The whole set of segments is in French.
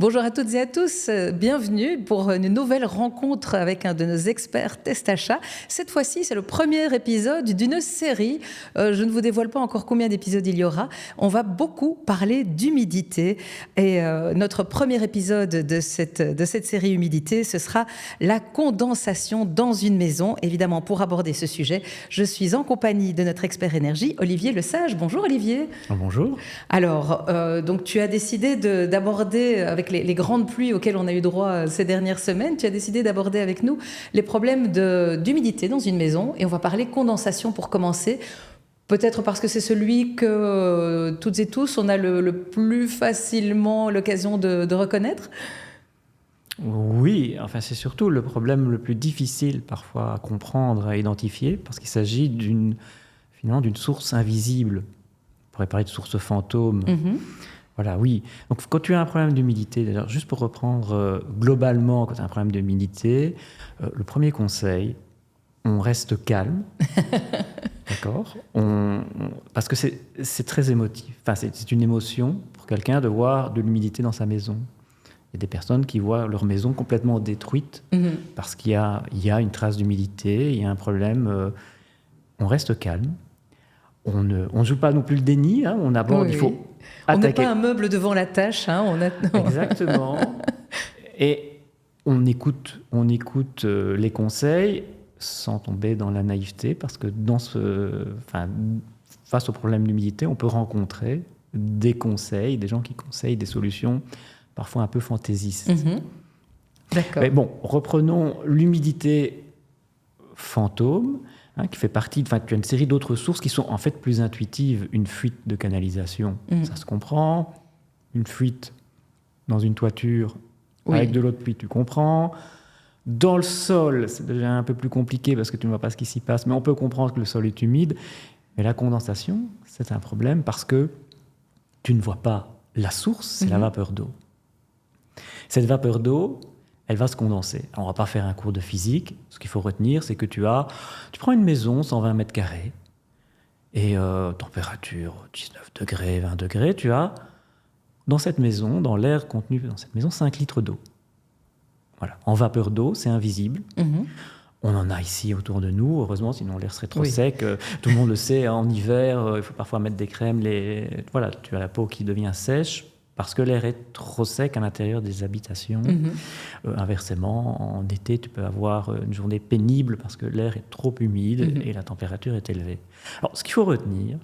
Bonjour à toutes et à tous, bienvenue pour une nouvelle rencontre avec un de nos experts test achat. Cette fois-ci, c'est le premier épisode d'une série. Je ne vous dévoile pas encore combien d'épisodes il y aura. On va beaucoup parler d'humidité et notre premier épisode de cette série humidité, ce sera la condensation dans une maison. Évidemment, pour aborder ce sujet, je suis en compagnie de notre expert énergie, Olivier Lesage. Bonjour Olivier. Bonjour. Alors, donc tu as décidé d'aborder, avec les grandes pluies auxquelles on a eu droit ces dernières semaines, tu as décidé d'aborder avec nous les problèmes d'humidité dans une maison. Et on va parler condensation pour commencer. Peut-être parce que c'est celui que toutes et tous, on a le plus facilement l'occasion de reconnaître. Oui, enfin c'est surtout le problème le plus difficile parfois à comprendre, à identifier, parce qu'il s'agit finalement d'une source invisible. On pourrait parler de source fantôme. Voilà, oui. Donc, quand tu as un problème d'humidité, d'ailleurs, juste pour reprendre globalement, quand tu as un problème d'humidité, le premier conseil, on reste calme, d'accord, parce que c'est très émotif. Enfin, c'est une émotion pour quelqu'un de voir de l'humidité dans sa maison. Il y a des personnes qui voient leur maison complètement détruite parce qu'il y a une trace d'humidité, il y a un problème. On reste calme. On ne joue pas non plus le déni, hein, on aborde, Oui, il faut on attaquer. met pas un meuble devant la tâche. Exactement. Et on écoute les conseils sans tomber dans la naïveté, parce que face au problème d'humidité, on peut rencontrer des conseils, des gens qui conseillent des solutions parfois un peu fantaisistes. D'accord. Mais bon, reprenons l'humidité fantôme. Qui fait partie, tu as une série d'autres sources qui sont en fait plus intuitives. Une fuite de canalisation, ça se comprend. Une fuite dans une toiture avec de l'eau de pluie, tu comprends. Dans le sol, c'est déjà un peu plus compliqué parce que tu ne vois pas ce qui s'y passe, mais on peut comprendre que le sol est humide. Mais la condensation, c'est un problème parce que tu ne vois pas la source, c'est la vapeur d'eau. Cette vapeur d'eau, elle va se condenser. Alors, on ne va pas faire un cours de physique. Ce qu'il faut retenir, c'est que tu prends une maison, 120 mètres carrés, et température 19 degrés, 20 degrés, tu as dans cette maison, dans l'air contenu dans cette maison, 5 litres d'eau. Voilà. En vapeur d'eau, c'est invisible. On en a ici autour de nous, heureusement, sinon l'air serait trop sec. Tout le monde le sait, en hiver, il faut parfois mettre des crèmes. Voilà, tu as la peau qui devient sèche, parce que l'air est trop sec à l'intérieur des habitations. Inversement, en été, tu peux avoir une journée pénible parce que l'air est trop humide et la température est élevée. Alors, ce qu'il faut retenir,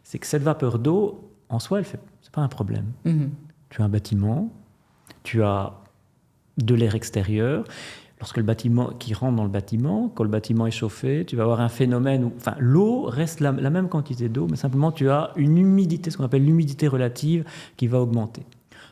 c'est que cette vapeur d'eau, en soi, c'est pas un problème. Tu as un bâtiment, tu as de l'air extérieur. Lorsque le bâtiment qui rentre dans le bâtiment, quand le bâtiment est chauffé, tu vas avoir un phénomène où l'eau reste la même quantité d'eau, mais simplement tu as une humidité, ce qu'on appelle l'humidité relative, qui va augmenter.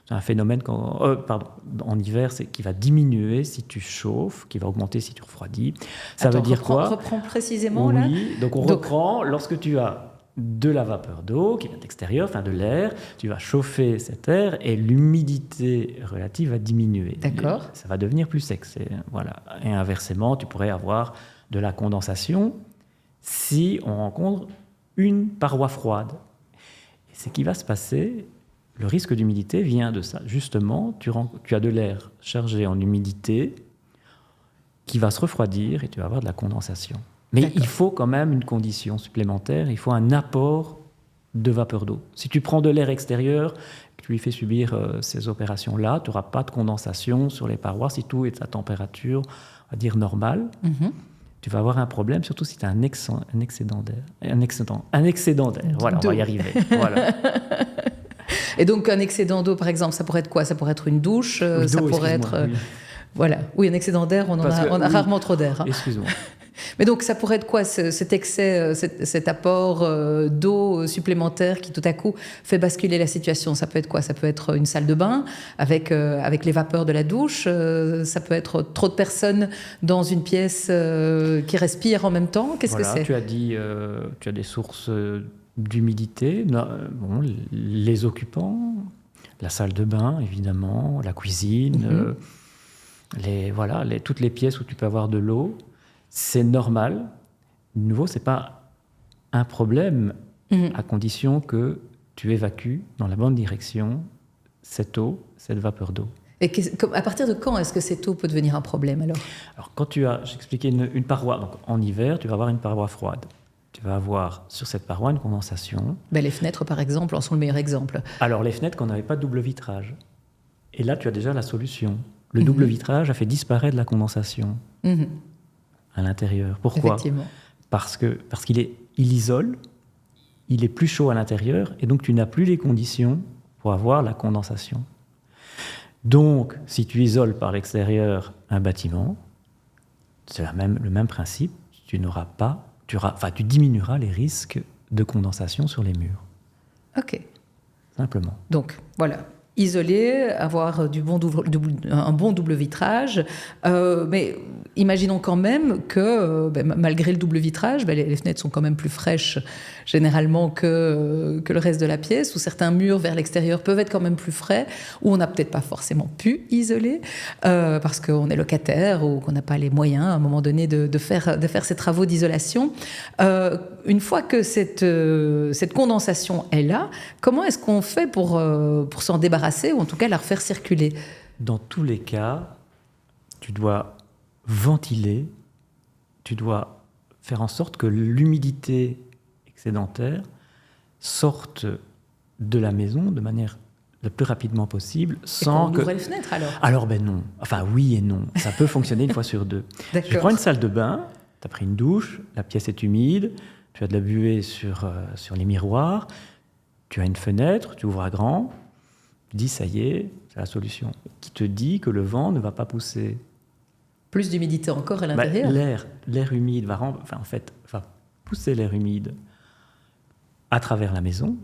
C'est un phénomène en hiver, c'est qui va diminuer si tu chauffes, qui va augmenter si tu refroidis. Ça veut dire quoi ? Reprends précisément là. Oui, donc on reprend. Lorsque tu as de la vapeur d'eau qui vient de l'extérieur, de l'air, tu vas chauffer cet air et l'humidité relative va diminuer. D'accord. Ça va devenir plus sec. Voilà. Et inversement, tu pourrais avoir de la condensation si on rencontre une paroi froide. Et ce qui va se passer, le risque d'humidité vient de ça. Justement, tu as de l'air chargé en humidité qui va se refroidir et tu vas avoir de la condensation. Mais il faut quand même une condition supplémentaire, il faut un apport de vapeur d'eau. Si tu prends de l'air extérieur, que tu lui fais subir ces opérations-là, tu n'auras pas de condensation sur les parois. Si tout est à température, on va dire normale, tu vas avoir un problème, surtout si tu as un excédent d'air. Voilà, on va y arriver. Voilà. Et donc un excédent d'eau, par exemple, ça pourrait être quoi ? Ça pourrait être une douche, ça pourrait être... Oui. Voilà. Oui, un excédent d'air, on a rarement trop d'air. Excuse-moi. Mais donc, ça pourrait être quoi, cet excès, cet apport d'eau supplémentaire qui, tout à coup, fait basculer la situation ? Ça peut être quoi ? Ça peut être une salle de bain avec les vapeurs de la douche. Ça peut être trop de personnes dans une pièce qui respirent en même temps. Qu'est-ce que c'est ? Tu as dit, tu as des sources d'humidité. Les occupants, la salle de bain, évidemment, la cuisine, toutes les pièces où tu peux avoir de l'eau. C'est normal. De nouveau, ce n'est pas un problème à condition que tu évacues dans la bonne direction cette eau, cette vapeur d'eau. Et à partir de quand est-ce que cette eau peut devenir un problème alors? Alors, quand j'expliquais une paroi, donc en hiver, tu vas avoir une paroi froide. Tu vas avoir sur cette paroi une condensation. Les fenêtres, par exemple, en sont le meilleur exemple. Alors, les fenêtres, qu'on n'avait pas de double vitrage. Et là, tu as déjà la solution. Le double vitrage a fait disparaître la condensation à l'intérieur. Pourquoi? Effectivement. Parce qu'il isole, il est plus chaud à l'intérieur, et donc tu n'as plus les conditions pour avoir la condensation. Donc, si tu isoles par l'extérieur un bâtiment, c'est le même principe, tu diminueras les risques de condensation sur les murs. Ok. Simplement. Donc, voilà. Isoler, avoir un bon double vitrage, mais imaginons quand même que malgré le double vitrage, les fenêtres sont quand même plus fraîches généralement que le reste de la pièce, ou certains murs vers l'extérieur peuvent être quand même plus frais, où on n'a peut-être pas forcément pu isoler parce qu'on est locataire ou qu'on n'a pas les moyens à un moment donné de faire ces travaux d'isolation. Une fois que cette condensation est là, comment est-ce qu'on fait pour s'en débarrasser, ou en tout cas la refaire circuler? Dans tous les cas, tu dois ventiler, tu dois faire en sorte que l'humidité excédentaire sorte de la maison de manière le plus rapidement possible, sans ouvre les fenêtres alors? Alors non, enfin oui et non, ça peut fonctionner une fois sur deux. Tu prends une salle de bain, tu as pris une douche, la pièce est humide, tu as de la buée sur les miroirs, tu as une fenêtre, tu ouvres à grand, tu dis ça y est, c'est la solution. Qui te dit que le vent ne va pas pousser? Plus d'humidité encore à l'intérieur? L'air humide va pousser l'air humide à travers la maison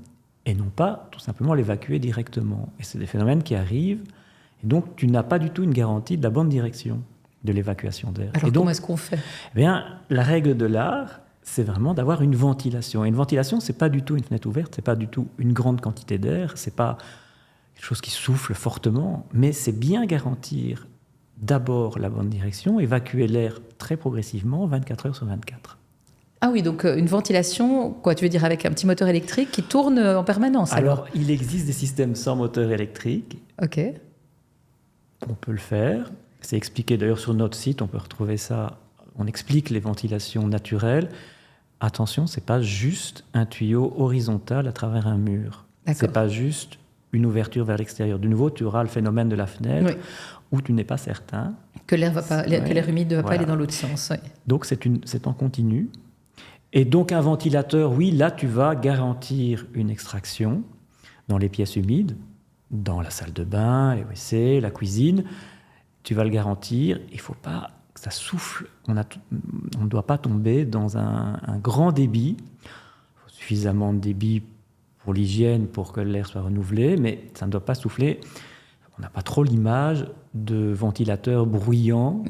et non pas tout simplement l'évacuer directement. Et c'est des phénomènes qui arrivent, et donc tu n'as pas du tout une garantie de la bonne direction de l'évacuation d'air. Alors comment est-ce qu'on fait? La règle de l'art, c'est vraiment d'avoir une ventilation. Et une ventilation, c'est pas du tout une fenêtre ouverte, c'est pas du tout une grande quantité d'air, c'est pas quelque chose qui souffle fortement, mais c'est bien garantir d'abord la bonne direction, évacuer l'air très progressivement, 24 heures sur 24. Ah oui, donc une ventilation, quoi, tu veux dire avec un petit moteur électrique qui tourne en permanence? Alors, il existe des systèmes sans moteur électrique. Ok. On peut le faire. C'est expliqué d'ailleurs sur notre site, on peut retrouver ça. On explique les ventilations naturelles. Attention, c'est pas juste un tuyau horizontal à travers un mur. C'est pas juste une ouverture vers l'extérieur. De nouveau, tu auras le phénomène de la fenêtre où tu n'es pas certain que l'air humide ne va pas aller dans l'autre sens. Oui. Donc c'est en continu. Et donc un ventilateur, oui, là tu vas garantir une extraction dans les pièces humides, dans la salle de bain, les WC, la cuisine. Tu vas le garantir. Il ne faut pas que ça souffle. On ne doit pas tomber dans un grand débit. Il faut suffisamment de débit pour l'hygiène, pour que l'air soit renouvelé, mais ça ne doit pas souffler. On n'a pas trop l'image de ventilateurs bruyants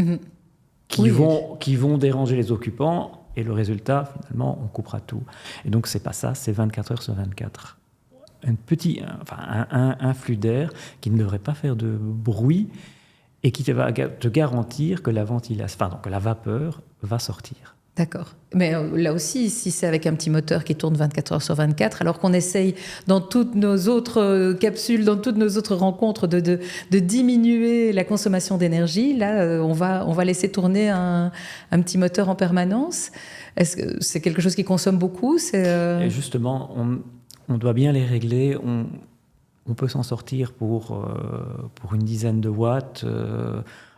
qui vont déranger les occupants, et le résultat, finalement, on coupera tout. Et donc, c'est pas ça, c'est 24 heures sur 24. Un flux d'air qui ne devrait pas faire de bruit et qui va te garantir que que la vapeur va sortir. D'accord. Mais là aussi, si c'est avec un petit moteur qui tourne 24 heures sur 24, alors qu'on essaye dans toutes nos autres capsules, dans toutes nos autres rencontres de diminuer la consommation d'énergie, là, on va laisser tourner un petit moteur en permanence. Est-ce que c'est quelque chose qui consomme beaucoup? Et justement, on doit bien les régler. On peut s'en sortir pour une dizaine de watts.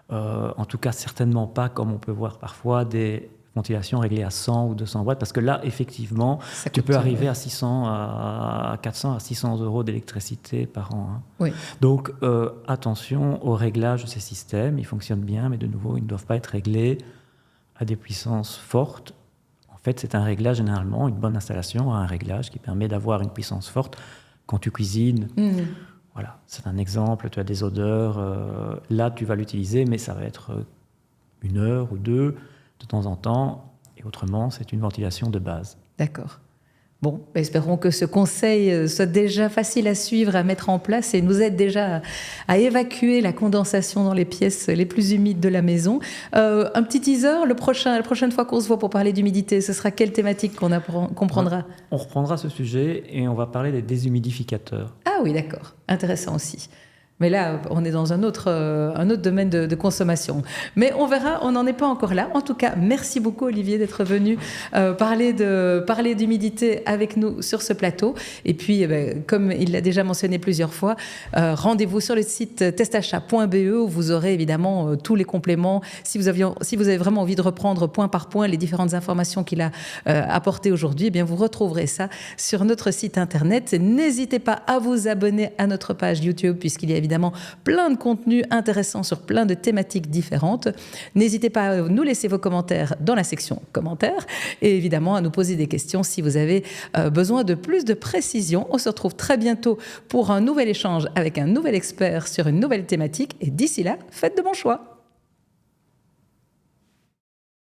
En tout cas, certainement pas comme on peut voir parfois des ventilation réglée à 100 ou 200 watts, parce que là, effectivement, tu peux arriver à 400 à 600 euros d'électricité par an. Oui. Donc, attention au réglage de ces systèmes. Ils fonctionnent bien, mais de nouveau, ils ne doivent pas être réglés à des puissances fortes. En fait, c'est un réglage, généralement, une bonne installation a un réglage qui permet d'avoir une puissance forte quand tu cuisines. Voilà, c'est un exemple. Tu as des odeurs. Là, tu vas l'utiliser, mais ça va être 1 heure ou 2 de temps en temps, et autrement, c'est une ventilation de base. D'accord. Bon, espérons que ce conseil soit déjà facile à suivre, à mettre en place et nous aide déjà à évacuer la condensation dans les pièces les plus humides de la maison. Un petit teaser, la prochaine fois qu'on se voit pour parler d'humidité, ce sera quelle thématique qu'on prendra? On reprendra ce sujet et on va parler des déshumidificateurs. Ah oui, d'accord. Intéressant aussi. Mais là, on est dans un autre domaine de consommation. Mais on verra, on n'en est pas encore là. En tout cas, merci beaucoup Olivier d'être venu parler d'humidité avec nous sur ce plateau. Et puis, comme il l'a déjà mentionné plusieurs fois, rendez-vous sur le site testachat.be où vous aurez évidemment tous les compléments. Si vous avez vraiment envie de reprendre point par point les différentes informations qu'il a apportées aujourd'hui, eh bien vous retrouverez ça sur notre site internet. N'hésitez pas à vous abonner à notre page YouTube puisqu'il y a évidemment plein de contenus intéressants sur plein de thématiques différentes. N'hésitez pas à nous laisser vos commentaires dans la section commentaires et évidemment à nous poser des questions si vous avez besoin de plus de précision. On se retrouve très bientôt pour un nouvel échange avec un nouvel expert sur une nouvelle thématique et d'ici là, faites de bons choix.